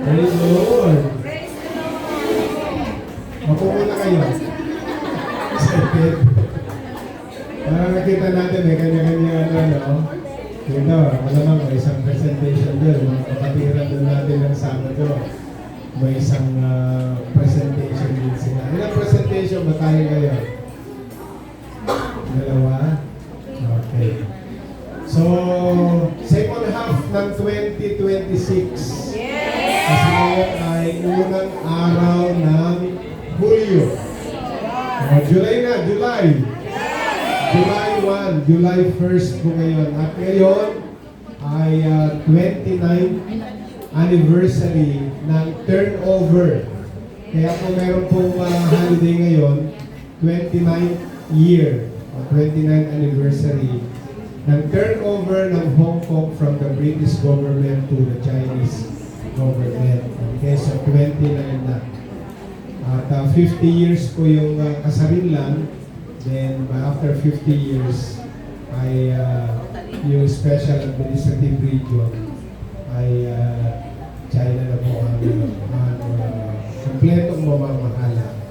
Praise the Lord. Mapo muna kayo. Excited. Para nakita natin, may kanya-kanya ano. Dito, malamang may isang presentation doon. Mga kapatiran doon natin ng Sabado. May isang presentation din sila. Ilang presentation ba tayo ngayon? Dalawa? Okay. So, second half ng 2026. Kasi ngayon ay unang araw ng Hulyo. July na, July. July 1, July 1st po ngayon. At ngayon ay 29th anniversary ng turnover. Kaya kung meron pong holiday ngayon, 29th year, 29th anniversary ng turnover ng Hong Kong from the British government to the Chinese government. Okay, so 29 na. At 50 years po yung kasarinlan. Then after 50 years ay yung special administrative region ay China na po ang kompletong mamamahala.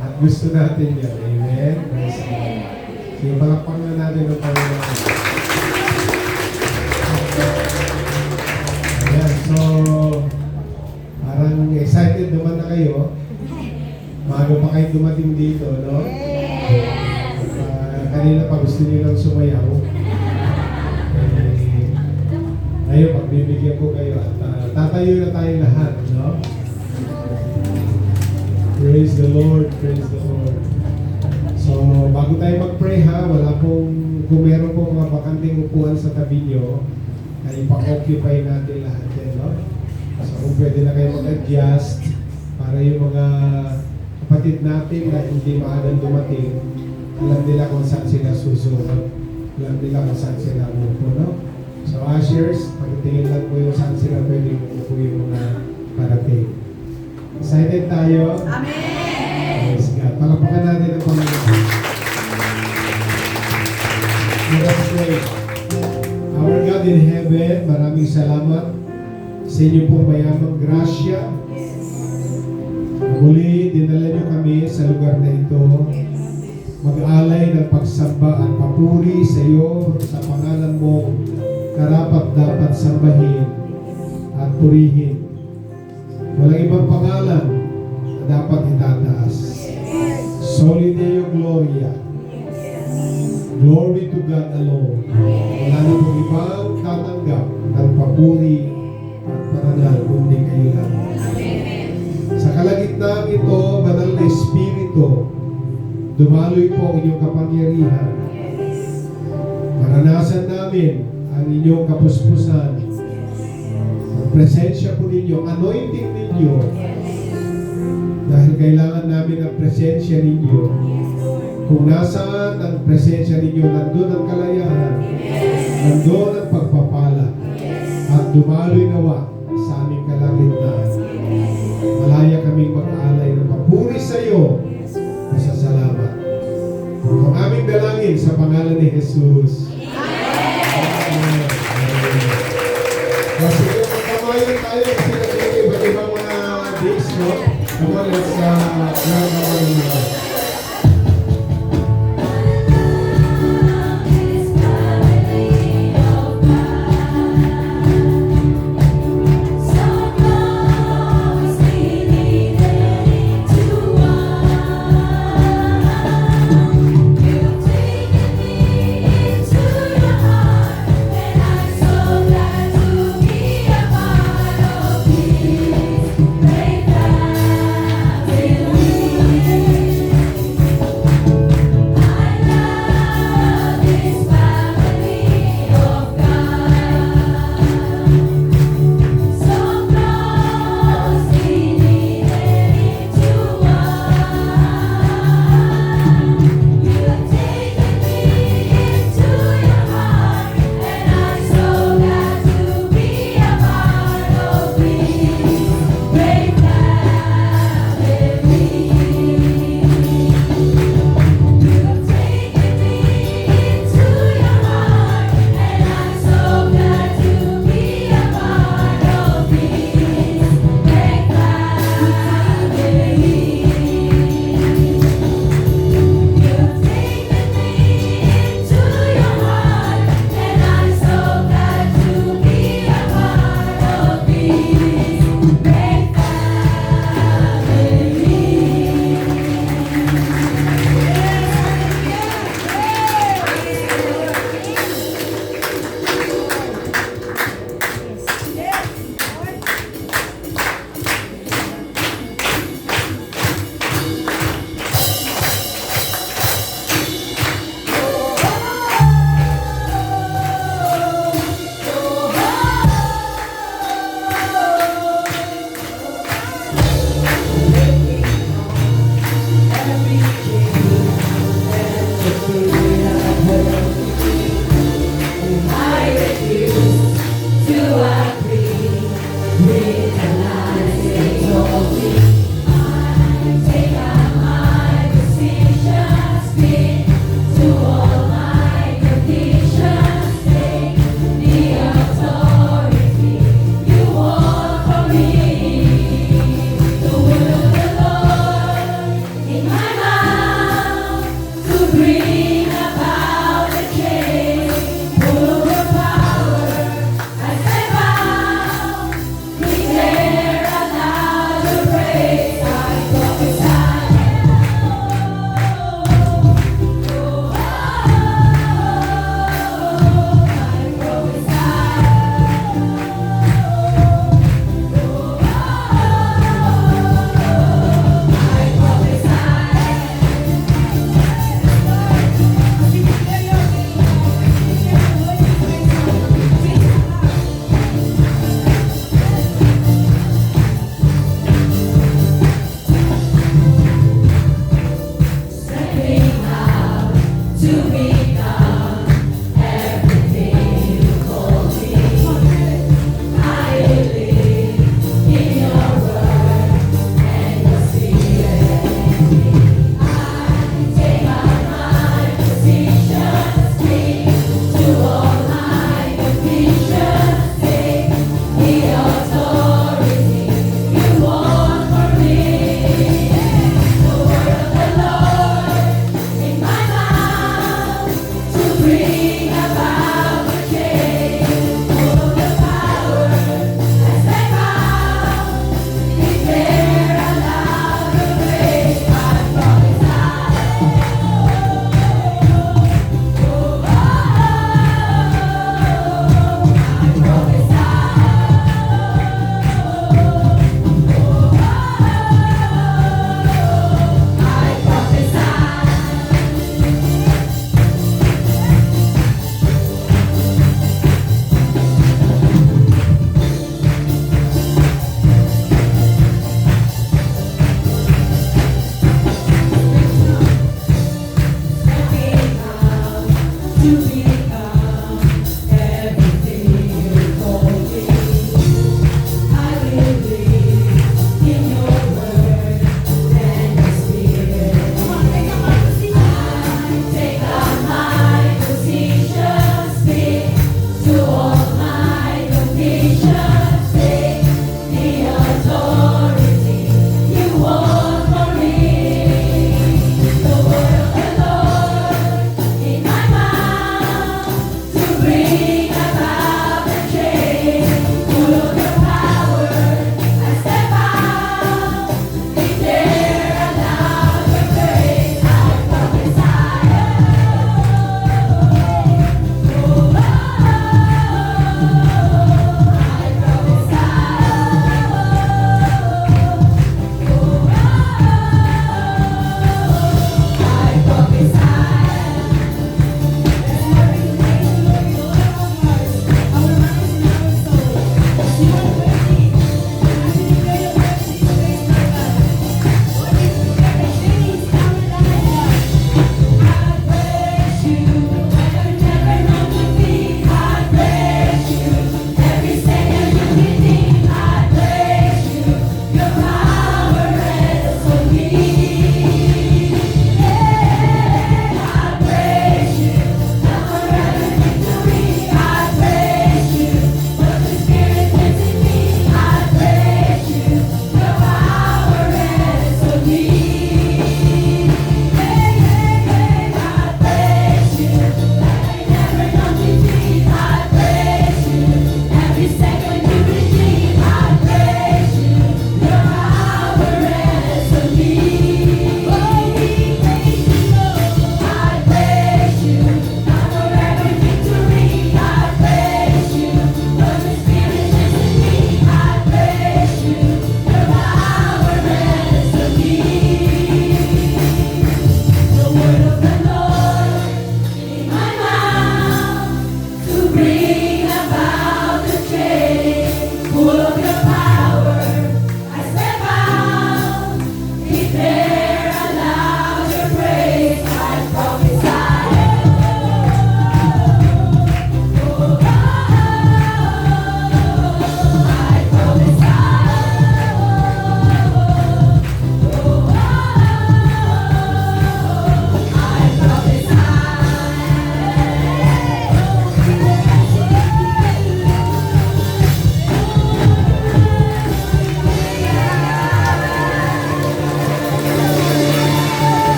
At gusto natin yan. Amen? Praise God. So palakpak na natin ang Panginoon. Ayan, so parang excited naman na kayo. Maaga pa kayo dumating dito, no? Kanina pa gusto niyo lang sumayaw. Ngayon, pagbibigyan ko kayo at tatayo na tayo lahat, no? Praise the Lord, praise the Lord. So, bago tayo mag-pray ha, wala pong, kung meron pong mga bakanting upuan sa tabi nyo, ay ipa-occupy natin lahat yan, no? So, kung pwede na kayo mag-adjust para yung mga kapatid natin na hindi maagang dumating, alam nila kung saan sila susunod. Alam nila kung saan sila umupo, no? So, ushers, pagtingin lang po yung saan sila pwede umupo yung mga parating. Excited tayo? Amen! Praise God. Palapakan natin ang Panginoon. Let us pray. Our God in heaven, maraming salamat sa inyo pong mayamang grasya. Muli, dinala niyo kami sa lugar na ito. Mag-alay ng pagsamba at papuri sa iyo sa pangalan mo karapat dapat sambahin at purihin. Walang ibang pangalan na dapat itataas. Soli Deo Gloria. Glory to God alone. Wala na pong ibang tatanggap ng papuri at parangal kundi kayo lang. Sa kalagitnaan ito, banal na Espiritu, dumaloy po ang inyong kapangyarihan. Maranasan namin ang inyong kapuspusan. Ang presensya po ninyo, anointing ninyo. Dahil kailangan namin ang presensya ninyo. Kung nasaan ang presensya ninyo, nandun ang kalayaan. Nandun ang pagpapala. At dumaloy nawa sa aming kalagitnaan. Malaya kaming mag-aalay ng papuri sa iyo. Masasalamat. Ang aming dalangin sa pangalan ni Jesus. Amen. Kasi yung magkamayan tayo kasi nagiging iba't ibang mga days, no? Come on, let's learn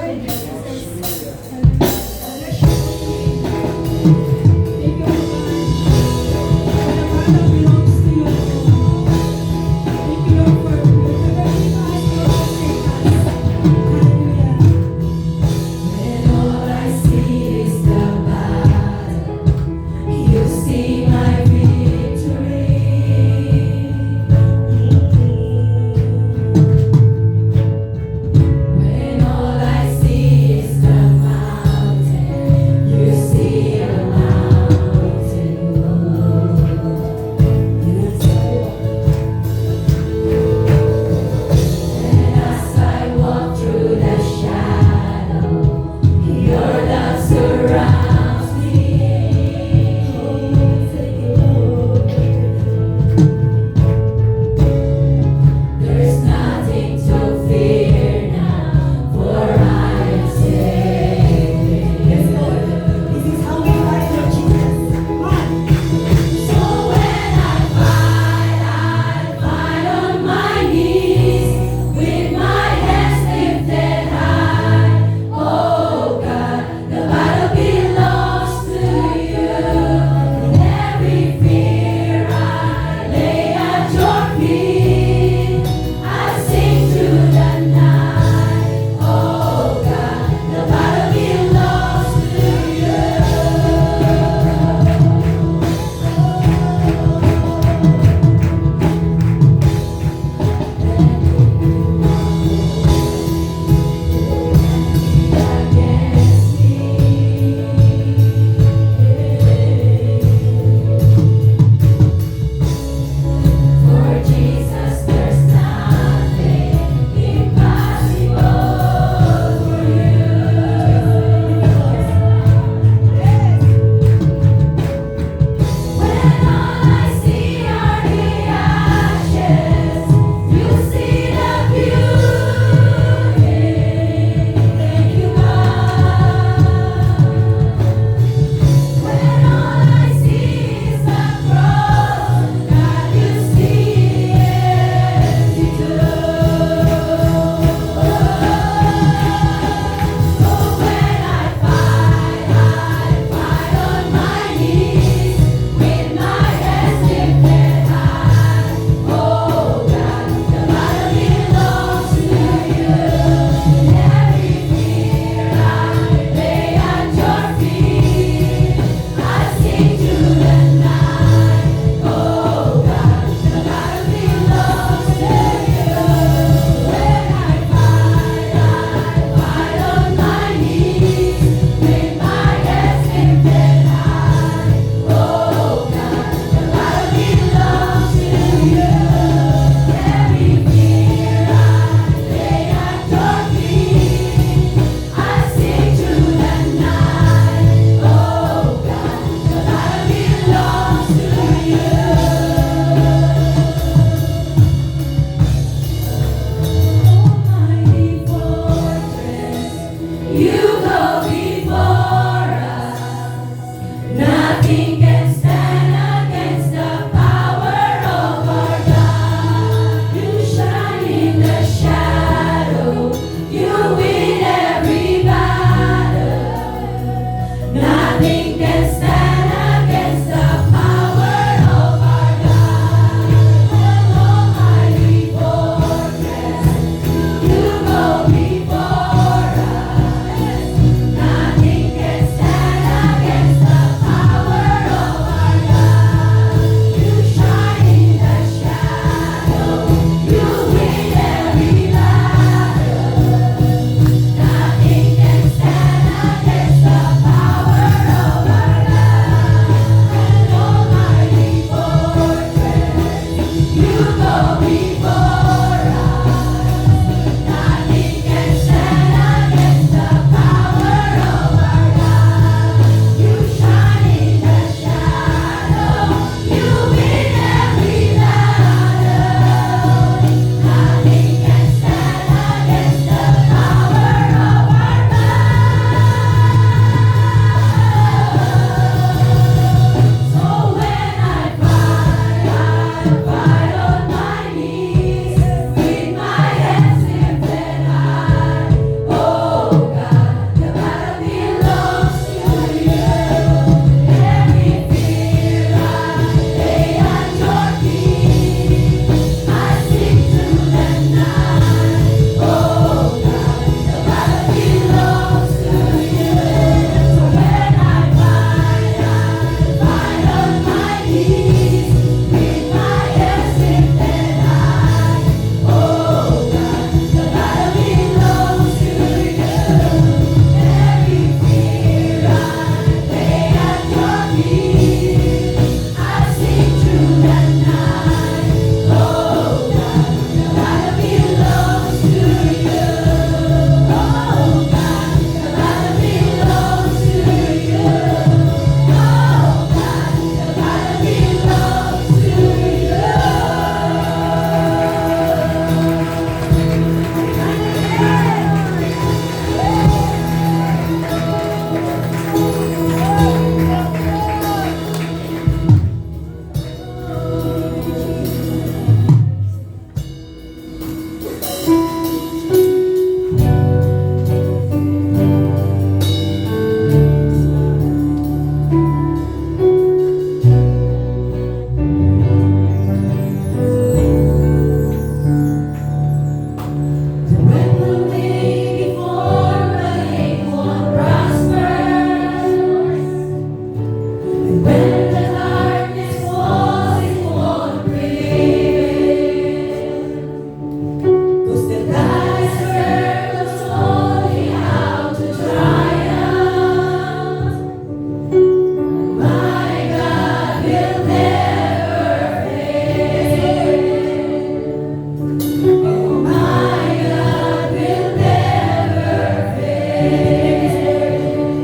Lord Jesus. Bless you. Thank you, Lord. The battle belongs to you, Lord. Thank you, Lord, for delivering us, for saving us. Hallelujah. When all I see is the battle, you see my victory. When all I see is the mountain, you see a mountain move. And as I walk through the shadow, your love surrounds me. There's nothing to fear now, for I am safe. Yes, Lord. This is how we fight, Lord Jesus. Come on. So when I fight on my knees with my hands lifted high. Oh God, the battle belongs to you. And every fear I lay at your feet. I sing through the night. Oh God, the battle belongs to against For Jesus, there's nothing impossible for you. When all I see are the ashes, you see the beauty. Thank you, God. When all I see is the cross, God, you see empty tomb. So when I fight on my knees with my hands lifted high. Oh God, the battle belongs to you. Every fear I lay at your feet. I sing through the night. Oh God, the battle belongs to you. When I fight on my knees with my hands lifted high. Oh God, the battle belongs to you. Every fear I lay at your feet. I sing through the night. Oh God, the battle belongs to you. Almighty fortress, you go before us. Nothing can stand against the power of our God. You shine in the shadow, you win every battle. Nothing can stand against the power of our God. Almighty fortress, you go before us.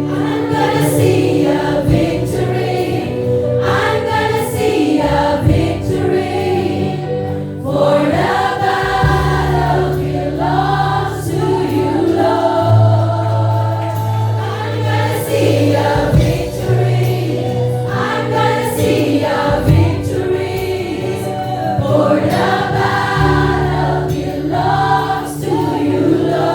I'm gonna see a victory. I'm gonna see a victory. For the battle belongs to you, Lord. I'm gonna see a victory. I'm gonna see a victory. For the battle belongs to you, Lord.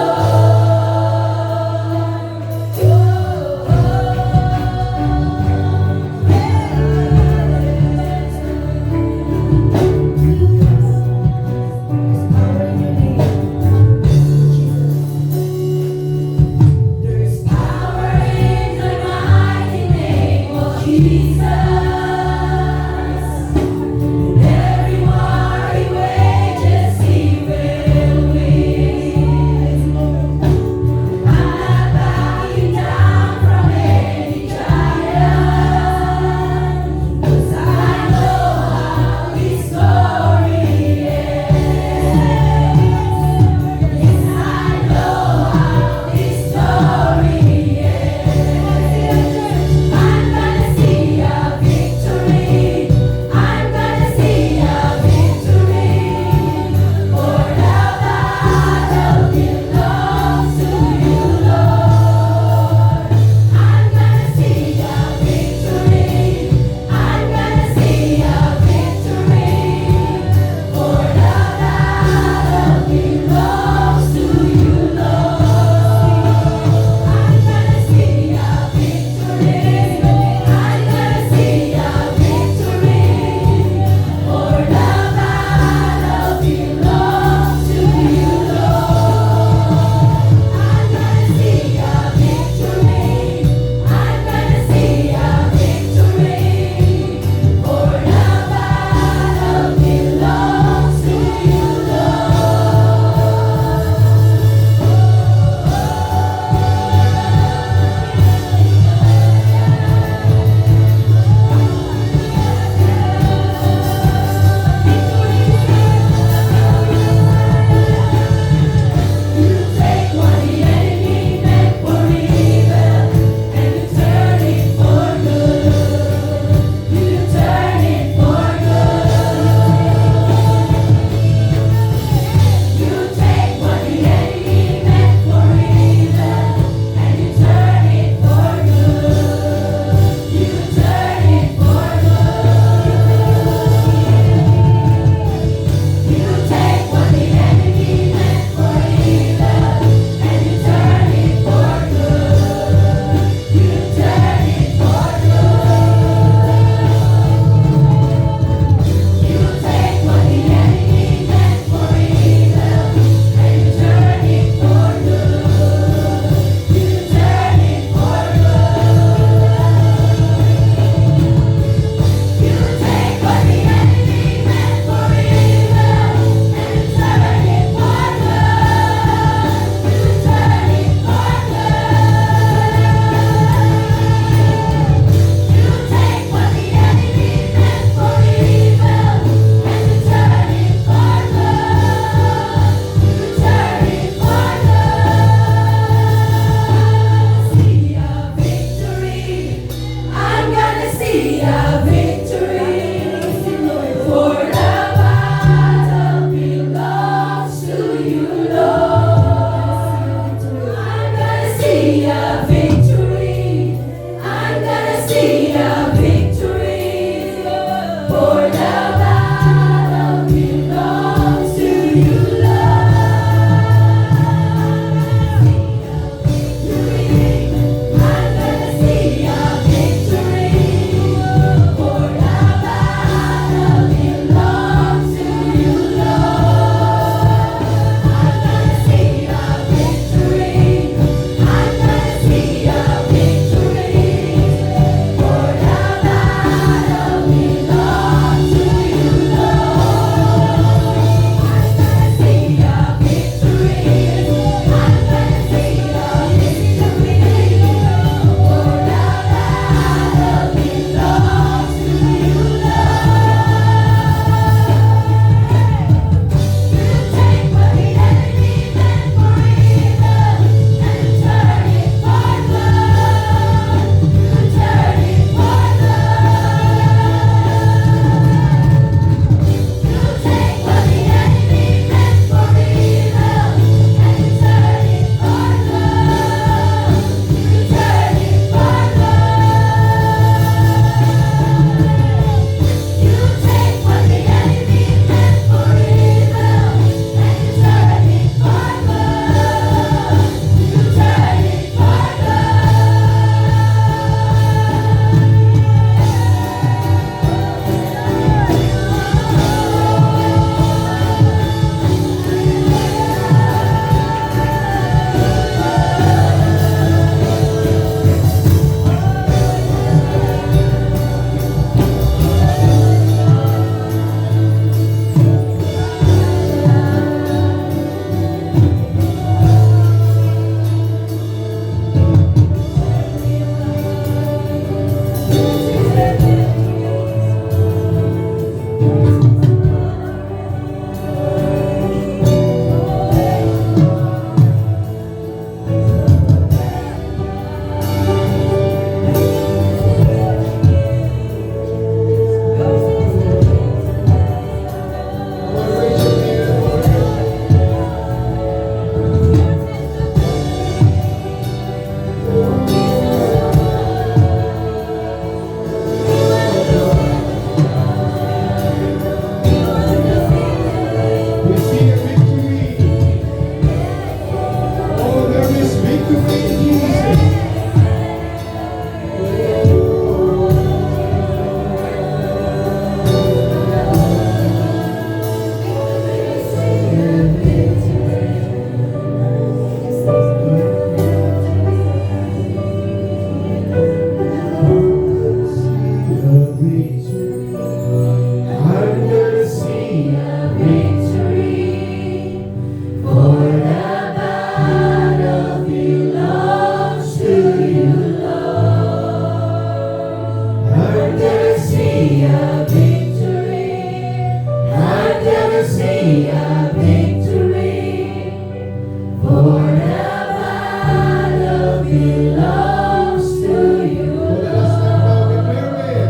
belongs to you. For the last time now, declare it.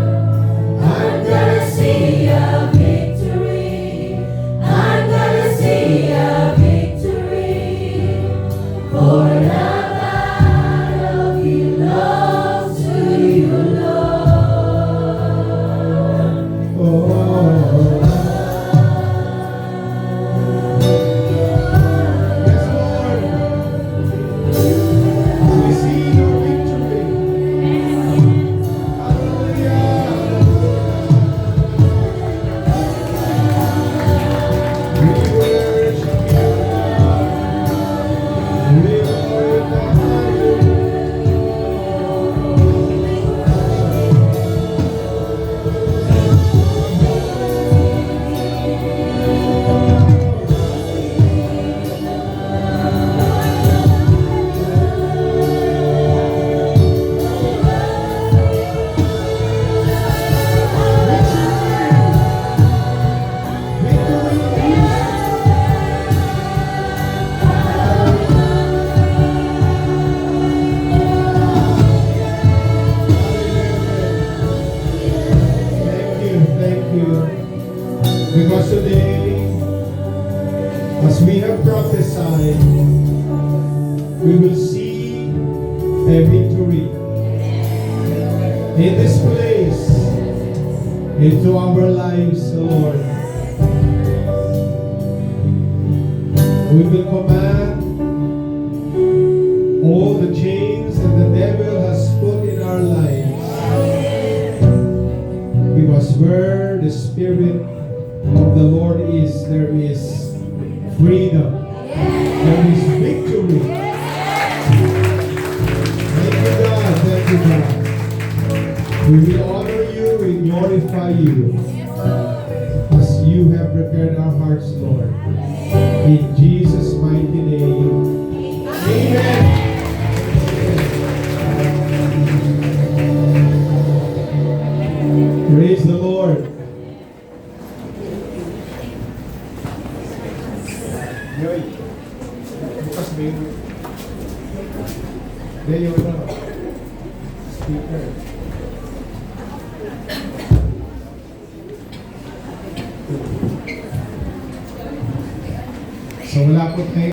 I'm gonna see a victory. I'm gonna see a victory. For the battle belongs to you, Lord. Oh. Yes, Lord. We see your victory. Hallelujah. We worship you. We glorify you. Thank you. Because today, as we have prophesied, we will see a victory in this place, into our lives, Lord. We will command all the chains that the devil has put in our lives. Because where the Spirit of the Lord is, there is freedom. There is victory. Thank you, God. Thank you, God. We will honor you, we glorify you. As you have prepared our hearts, Lord. In Jesus' mighty name. Amen. Praise the Lord. Yoy, bukas ba yung... Hindi, yung ano, speaker. So wala po tayo